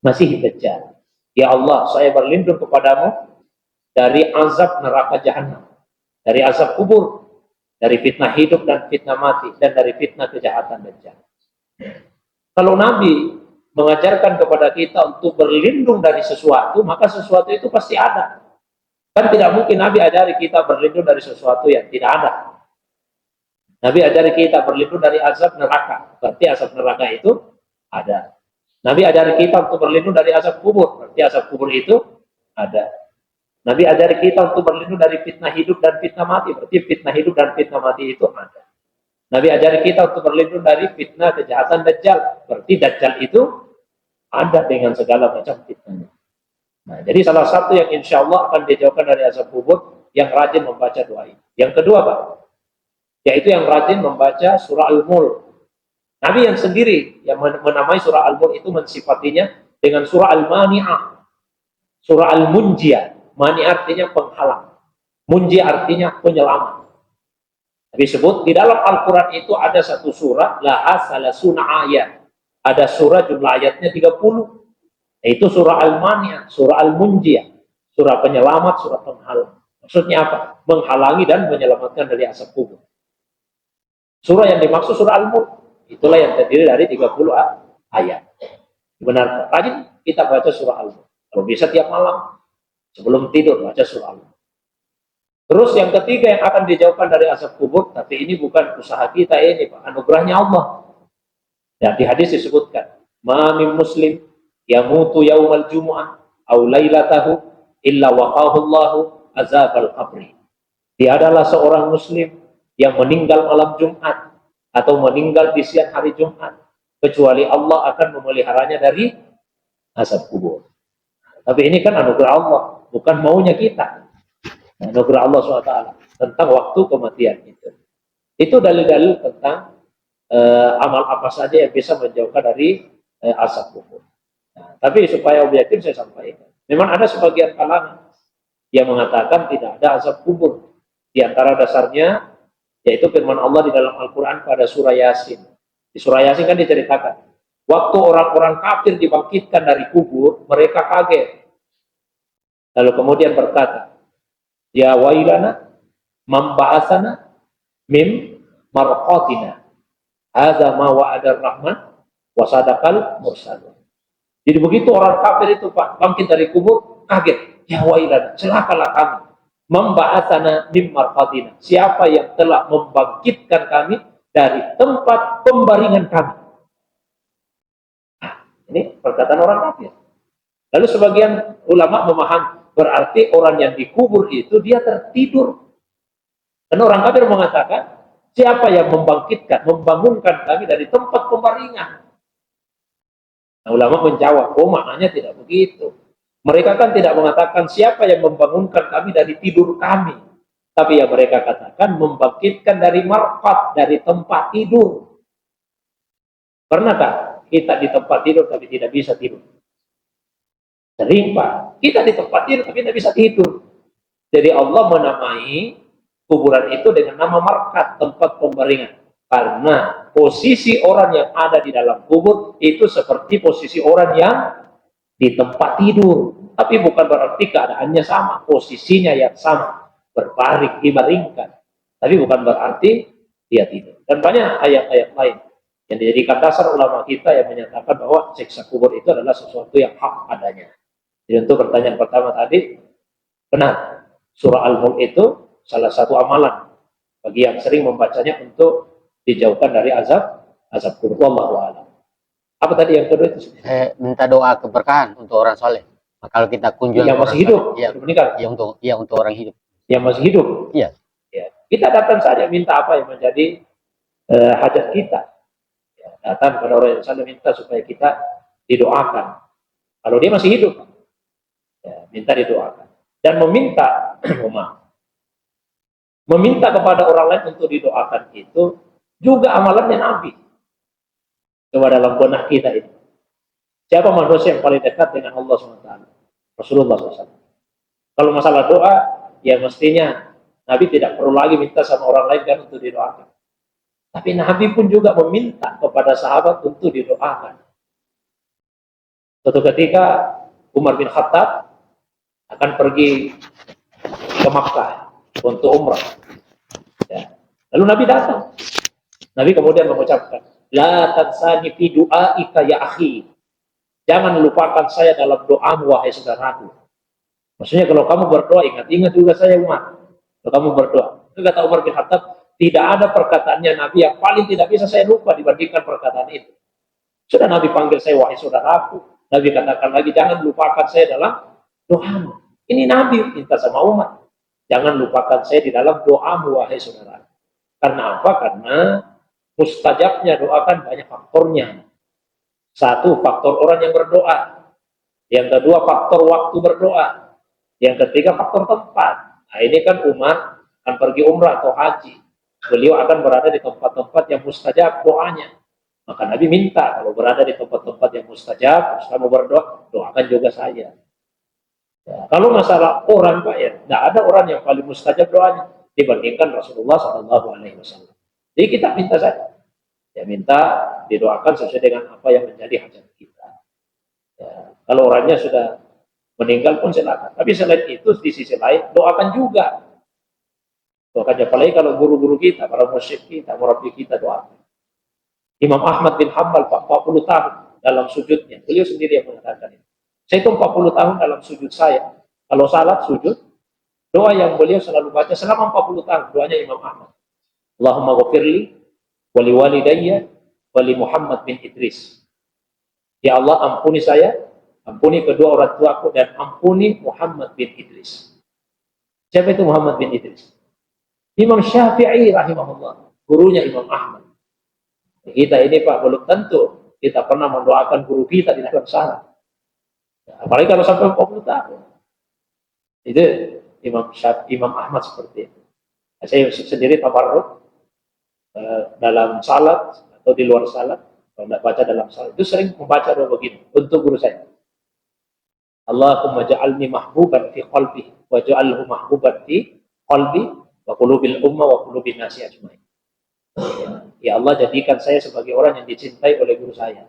masih dajjal. Ya Allah, saya berlindung kepadamu dari azab neraka jahanam, dari azab kubur, dari fitnah hidup dan fitnah mati, dan dari fitnah kejahatan dajjal. Kalau Nabi mengajarkan kepada kita untuk berlindung dari sesuatu, maka sesuatu itu pasti ada. Kan tidak mungkin Nabi ajari kita berlindung dari sesuatu yang tidak ada. Nabi ajari kita berlindung dari azab neraka, berarti azab neraka itu ada. Nabi ajari kita untuk berlindung dari azab kubur, berarti azab kubur itu ada. Nabi ajari kita untuk berlindung dari fitnah hidup dan fitnah mati, berarti fitnah hidup dan fitnah mati itu ada. Nabi ajari kita untuk berlindung dari fitnah kejahatan dajjal, berarti dajjal itu ada dengan segala macam fitnahnya. Nah, jadi salah satu yang insya Allah akan dijauhkan dari azab kubur yang rajin membaca doa ini. Yang kedua, Pak, yaitu yang rajin membaca surah Al-Mulk. Nabi yang sendiri yang menamai surah Al-Mulk itu mensifatinya dengan surah Al-Mani'ah, surah Al-Munjiyah. Mani artinya penghalang, munji artinya penyelamat. Nabi sebut di dalam Al-Quran itu ada satu surah, laha salasuna ayat. Ada surah jumlah ayatnya 30. Yaitu surah Al-Mani'ah, surah Al-Munjiyah, surah penyelamat, surah penghalang. Maksudnya apa? Menghalangi dan menyelamatkan dari asap kubur. Surah yang dimaksud surah Al-Mulk, itulah yang terdiri dari 30 ayat. Benar, rajin kita baca surah Al-Mulk. Kalau bisa tiap malam, sebelum tidur baca surah Al-Mulk. Terus yang ketiga yang akan dijauhkan dari asap kubur, tapi ini bukan usaha kita ini, Pak, anugerahnya Allah. Dan di hadis disebutkan, "Ma min muslim yamutu yaumal jumu'ah aw lailatahu illa waqahu Allahu azabal qabri." Dia adalah seorang muslim yang meninggal malam Jumat atau meninggal di siang hari Jumat, kecuali Allah akan memeliharanya dari asap kubur. Tapi ini kan anugerah Allah, bukan maunya kita. Anugerah Allah SWT tentang waktu kematian itu. Itu dalil-dalil tentang amal apa saja yang bisa menjauhkan dari azab kubur. Nah, tapi supaya objektif saya sampaikan, memang ada sebagian kalangan yang mengatakan tidak ada azab kubur. Di antara dasarnya yaitu firman Allah di dalam Al-Quran pada surah Yasin. Di surah Yasin kan diceritakan, waktu orang-orang kafir dibangkitkan dari kubur, mereka kaget. Lalu kemudian berkata, ya wailana mamba'asana mim marqatina hadza ma wa'ada ar-rahman wa sadaqal mursalun. Jadi begitu orang kafir itu Pak bangkit dari kubur, kaget, ya wailana, celakalah kami, mamba'asana mim marqatina, siapa yang telah membangkitkan kami dari tempat pembaringan kami. Nah, ini perkataan orang kafir. Lalu sebagian ulama memahami berarti orang yang dikubur itu dia tertidur. Dan orang kafir mengatakan, siapa yang membangkitkan, membangunkan kami dari tempat pembaringan? Nah, ulama menjawab, oh maknanya tidak begitu. Mereka kan tidak mengatakan siapa yang membangunkan kami dari tidur kami. Tapi yang mereka katakan membangkitkan dari marqat, dari tempat tidur. Pernahkah kita di tempat tidur tapi tidak bisa tidur? Sering Pak, kita di tempat tidur tapi tidak bisa tidur. Jadi Allah menamai kuburan itu dengan nama marqat, tempat pembaringan. Karena posisi orang yang ada di dalam kubur itu seperti posisi orang yang di tempat tidur. Tapi bukan berarti keadaannya sama, posisinya yang sama, berbaring, dibaringkan. Tapi bukan berarti dia tidur. Dan banyak ayat-ayat lain yang dijadikan dasar ulama kita yang menyatakan bahwa siksa kubur itu adalah sesuatu yang hak adanya. Jadi untuk pertanyaan pertama tadi, benar, surah Al-Mulk itu salah satu amalan bagi yang sering membacanya untuk dijauhkan dari azab kubur. Wallahu a'lam. Apa tadi yang kedua itu? Minta doa keberkahan untuk orang soleh. Nah, kalau kita kunjungi yang masih hidup, ya, meninggal. Ya untuk orang hidup. Yang masih hidup. Iya. Ya. Kita datang saja minta apa yang menjadi hajat kita. Ya, datang kepada orang yang soleh minta supaya kita didoakan. Kalau dia masih hidup, ya, minta didoakan. Dan meminta, meminta kepada orang lain untuk didoakan itu juga amalannya Nabi. Coba dalam benak kita ini. Siapa manusia yang paling dekat dengan Allah SWT? Rasulullah SAW. Kalau masalah doa, ya mestinya Nabi tidak perlu lagi minta sama orang lain kan untuk didoakan. Tapi Nabi pun juga meminta kepada sahabat untuk didoakan. Suatu ketika Umar bin Khattab akan pergi ke Makkah untuk umrah. Ya. Lalu Nabi datang. Nabi kemudian mengucapkan, la tansani fi du'aika ya akhi. Jangan lupakan saya dalam doamu wahai saudaraku. Maksudnya kalau kamu berdoa ingat-ingat juga saya Umar. Kalau kamu berdoa. Itu kata Umar bin Khattab, tidak ada perkataannya Nabi yang paling tidak bisa saya lupa dibandingkan perkataan itu. Sudah Nabi panggil saya wahai saudaraku. Nabi katakan lagi jangan lupakan saya dalam doamu. Ini Nabi minta sama Umar. Jangan lupakan saya di dalam doamu wahai saudara. Karena apa? Karena mustajabnya doa kan banyak faktornya. Satu, faktor orang yang berdoa. Yang kedua, faktor waktu berdoa. Yang ketiga, faktor tempat. Nah, ini kan Umar akan pergi umrah atau haji. Beliau akan berada di tempat-tempat yang mustajab doanya. Maka Nabi minta kalau berada di tempat-tempat yang mustajab, terus kamu berdoa, doakan juga saya. Ya, kalau masalah orang Pak ya, tidak ada orang yang paling mustajab doanya dibandingkan Rasulullah SAW. Jadi kita minta saja. Ya minta didoakan sesuai dengan apa yang menjadi hajat kita. Ya, kalau orangnya sudah meninggal pun silakan. Tapi selain itu di sisi lain doakan juga. Doakan apalagi kalau guru-guru kita, para musyrik kita, murabi kita doakan. Imam Ahmad bin Hanbal 40 tahun dalam sujudnya. Beliau sendiri yang mengatakan itu. Saya itu 40 tahun dalam sujud saya. Kalau salat sujud, doa yang beliau selalu baca selama 40 tahun doanya Imam Ahmad. Allahumma ghafirli wali walidayya wali Muhammad bin Idris. Ya Allah ampuni saya, ampuni kedua orang tuaku dan ampuni Muhammad bin Idris. Siapa itu Muhammad bin Idris? Imam Syafi'i rahimahullah, gurunya Imam Ahmad. Kita ini Pak belum tentu kita pernah mendoakan guru kita di dalam salat. Apalagi kalau sampai 40 tahun. Itu Imam Ahmad seperti itu. Saya sendiri tabarruk dalam salat atau di luar salat, kalau tidak baca dalam salat itu sering membaca doa begini untuk guru saya. Allahumma ja'alni mahbuban fi qalbi wa ja'alhu mahbuban fi qalbi wa qulubil umma wa qulubin nasi ajmain. Ya Allah, jadikan saya sebagai orang yang dicintai oleh guru saya,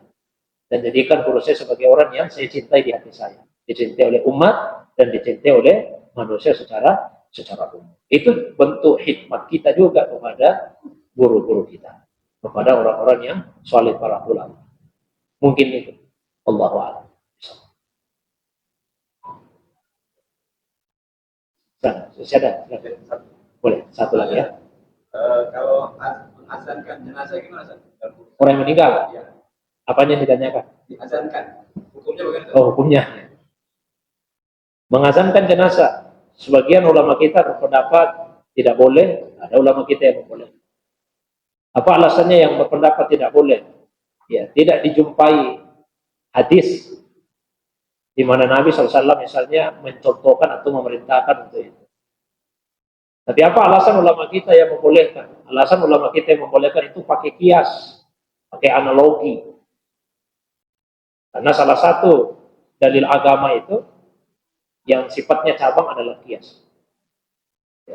dan jadikan guru saya sebagai orang yang saya cintai di hati saya, dicintai oleh umat dan dicintai oleh manusia secara umum. Itu bentuk hikmat kita juga kepada guru-guru kita, kepada orang-orang yang saleh, para ulama. Mungkin itu. Allahu a'lam. Boleh satu lagi ya. Kalau mengazankan jenazah gimana? Orang yang meninggal? Ya. Apanya yang ditanyakan? Diazankan. Hukumnya bagaimana? Oh, hukumnya. Mengazankan jenazah. Sebagian ulama kita berpendapat tidak boleh, ada ulama kita yang boleh. Apa alasannya yang berpendapat tidak boleh? Ya, tidak dijumpai hadis di mana Nabi SAW misalnya mencontohkan atau memerintahkan untuk itu. Tapi apa alasan ulama kita yang membolehkan? Alasan ulama kita yang membolehkan itu pakai kias, pakai analogi. Karena salah satu dalil agama itu yang sifatnya cabang adalah kias.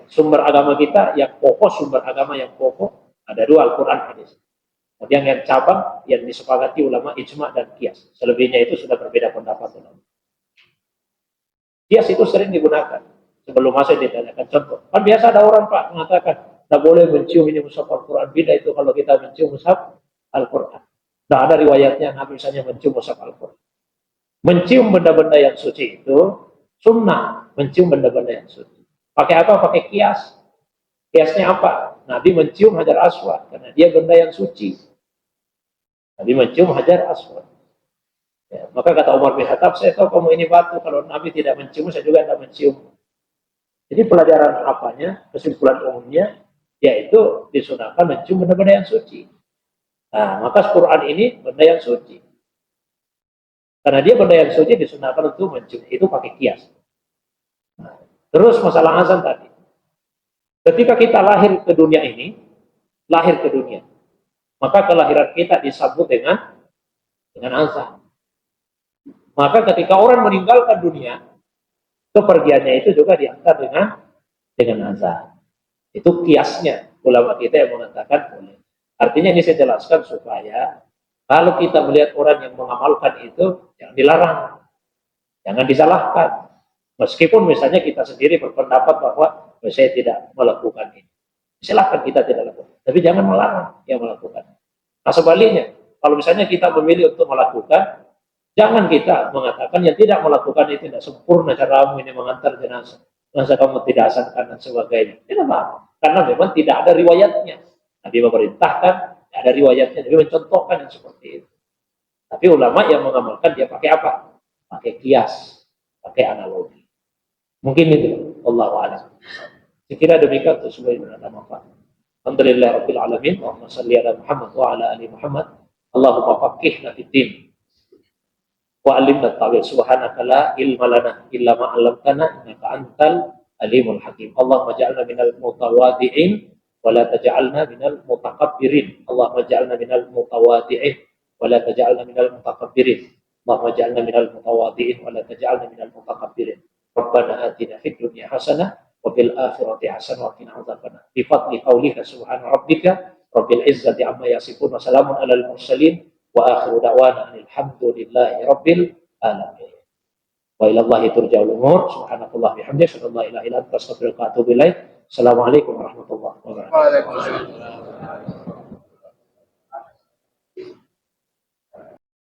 Sumber agama kita yang pokok, sumber agama yang pokok ada dua, Al-Quran, hadis. Kemudian yang cabang yang disepakati ulama ijma dan kias. Selebihnya itu sudah berbeda pendapat ulama. Kias itu sering digunakan. Sebelum masuk ditanyakan contoh. Kan biasa ada orang Pak mengatakan tidak boleh mencium ini mushaf Al-Quran. Beda itu kalau kita mencium mushaf Al-Quran. Tidak ada riwayatnya Nabi misalnya mencium mushaf Al-Quran. Mencium benda-benda yang suci itu sunnah. Mencium benda-benda yang suci. Pakai apa? Pakai kias. Kiasnya apa? Nabi mencium Hajar Aswad karena dia benda yang suci. Nabi mencium Hajar Aswad. Ya, maka kata Umar bin Khattab, saya tahu kamu ini batu, kalau Nabi tidak mencium, saya juga tidak mencium. Jadi pelajaran apanya, kesimpulan umumnya, yaitu disunahkan mencium benda-benda yang suci. Nah, maka Quran ini benda yang suci. Karena dia benda yang suci, disunahkan untuk mencium. Itu pakai kias. Nah, terus masalah azan tadi. Ketika kita lahir ke dunia ini, maka kelahiran kita disambut dengan azan. Maka ketika orang meninggalkan dunia, kepergiannya itu juga diantar dengan azan. Itu kiasnya ulama kita yang mengatakan boleh. Artinya ini saya jelaskan supaya kalau kita melihat orang yang mengamalkan itu, jangan dilarang, jangan disalahkan. Meskipun misalnya kita sendiri berpendapat bahwa saya tidak melakukan ini, silahkan kita tidak lakukan. Tapi jangan melarang yang melakukan. Nah sebaliknya, kalau misalnya kita memilih untuk melakukan, jangan kita mengatakan yang tidak melakukan itu tidak sempurna caramu ini mengantar jenazah. Masa kamu tidak azankan dan sebagainya. Tidak apa. Karena memang tidak ada riwayatnya. Nabi memerintahkan, tidak ada riwayatnya. Nabi mencontohkan yang seperti itu. Tapi ulama yang mengamalkan dia pakai apa? Pakai kias, pakai analogi. Mungkin itu. Wallahu a'lam. Saya kira demikian untuk semua yang berada manfaat. Alhamdulillah Rabbil Alamin. Allahumma salli ala Muhammad wa ala ali Muhammad. Allahumma faqihna fid din. Wa alimna ta'wil. Subhanaka la ilma lana illa ma 'allamtana innaka antal alimul hakim. Allahumma ja'alna minal mutawadi'in wa la taj'alna minal mutakabbirin. Allahumma ja'alna minal mutawadi'in wa la taj'alna minal mutakabbirin. Allahumma ja'alna minal mutawadi'in wa la taj'alna minal mutakabbirin. Rabbana atina fid dunya hasanah wa fil akhirati hasanah wa qina adzabannar. Bi fadli qaulika subhana rabbika rabbil izzati amma yasifun wa salamun alal mursalin wa akhiru da'wana alhamdulillahi rabbil alamin. Wa ila Allahi turja'ul umur. Subhanakallah bihamdika asyhadu an la ilaha illa anta astaghfiruka wa atubu ilaik. Assalamualaikum warahmatullahi wabarakatuh.